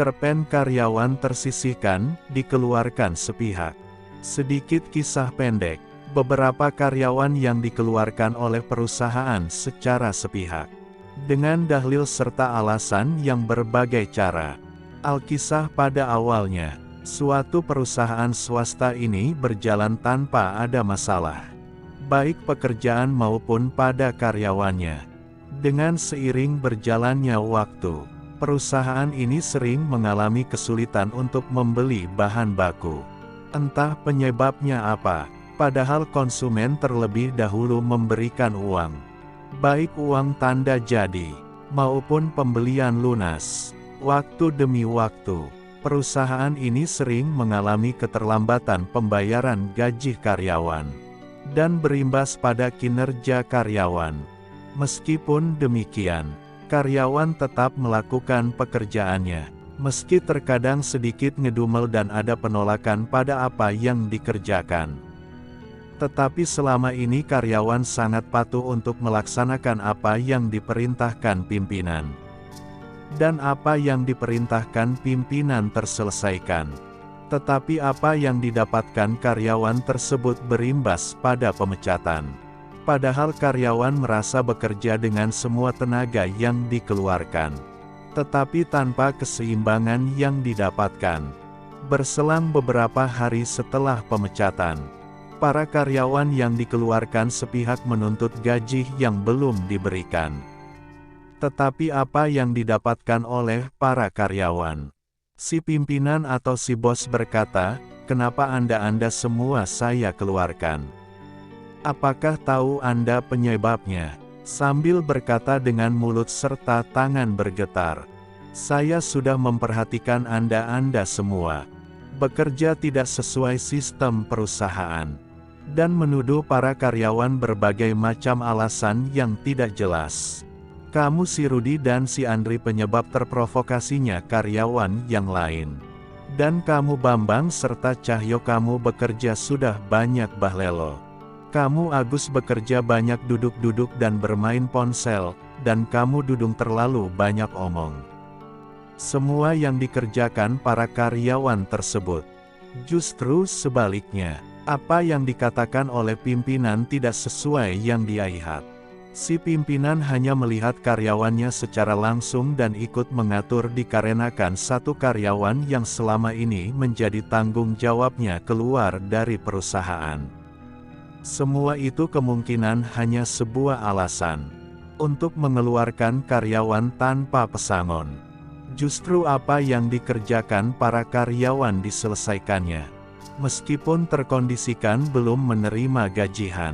Cerpen karyawan tersisihkan, dikeluarkan sepihak. Sedikit kisah pendek, beberapa karyawan yang dikeluarkan oleh perusahaan secara sepihak. Dengan dalil serta alasan yang berbagai cara. Alkisah pada awalnya, suatu perusahaan swasta ini berjalan tanpa ada masalah. Baik pekerjaan maupun pada karyawannya. Dengan seiring berjalannya waktu, perusahaan ini sering mengalami kesulitan untuk membeli bahan baku. Entah penyebabnya apa, padahal konsumen terlebih dahulu memberikan uang. Baik uang tanda jadi, maupun pembelian lunas. Waktu demi waktu, perusahaan ini sering mengalami keterlambatan pembayaran gaji karyawan. Dan berimbas pada kinerja karyawan. Meskipun demikian, karyawan tetap melakukan pekerjaannya. Meski terkadang sedikit ngedumel dan ada penolakan pada apa yang dikerjakan. Tetapi selama ini karyawan sangat patuh untuk melaksanakan apa yang diperintahkan pimpinan. Dan apa yang diperintahkan pimpinan terselesaikan. Tetapi apa yang didapatkan karyawan tersebut berimbas pada pemecatan. Padahal karyawan merasa bekerja dengan semua tenaga yang dikeluarkan. Tetapi tanpa keseimbangan yang didapatkan. Berselang beberapa hari setelah pemecatan, para karyawan yang dikeluarkan sepihak menuntut gaji yang belum diberikan. Tetapi apa yang didapatkan oleh para karyawan? Si pimpinan atau si bos berkata, "Kenapa Anda semua saya keluarkan? Apakah tahu Anda penyebabnya?" Sambil berkata dengan mulut serta tangan bergetar, "Saya sudah memperhatikan Anda semua bekerja tidak sesuai sistem perusahaan." Dan menuduh para karyawan berbagai macam alasan yang tidak jelas. Kamu si Rudi dan si Andri penyebab terprovokasinya karyawan yang lain. Dan kamu Bambang serta Cahyo kamu bekerja sudah banyak bahlelo. Kamu Agus bekerja banyak duduk-duduk dan bermain ponsel, dan kamu Dudung terlalu banyak omong. Semua yang dikerjakan para karyawan tersebut. Justru sebaliknya, apa yang dikatakan oleh pimpinan tidak sesuai yang dia lihat. Si pimpinan hanya melihat karyawannya secara langsung dan ikut mengatur dikarenakan satu karyawan yang selama ini menjadi tanggung jawabnya keluar dari perusahaan. Semua itu kemungkinan hanya sebuah alasan untuk mengeluarkan karyawan tanpa pesangon. Justru apa yang dikerjakan para karyawan diselesaikannya. Meskipun terkondisikan belum menerima gajian.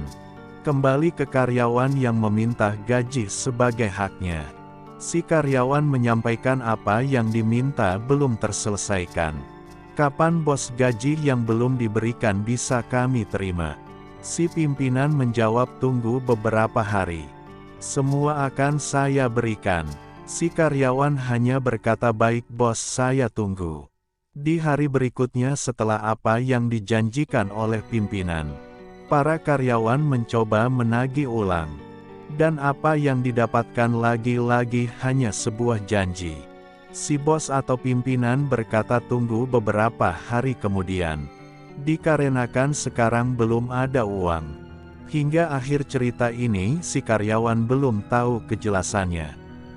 Kembali ke karyawan yang meminta gaji sebagai haknya. Si karyawan menyampaikan apa yang diminta belum terselesaikan. Kapan bos gaji yang belum diberikan bisa kami terima? Si pimpinan menjawab tunggu beberapa hari. Semua akan saya berikan. Si karyawan hanya berkata baik bos saya tunggu. Di hari berikutnya setelah apa yang dijanjikan oleh pimpinan. Para karyawan mencoba menagih ulang. Dan apa yang didapatkan lagi-lagi hanya sebuah janji. Si bos atau pimpinan berkata tunggu beberapa hari kemudian. Dikarenakan sekarang belum ada uang. Hingga akhir cerita ini si karyawan belum tahu kejelasannya.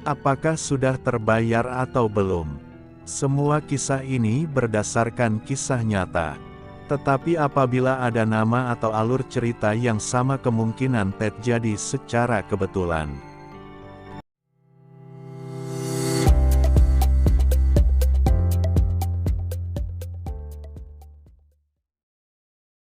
Apakah sudah terbayar atau belum? Semua kisah ini berdasarkan kisah nyata. Tetapi apabila ada nama atau alur cerita yang sama kemungkinan terjadi secara kebetulan.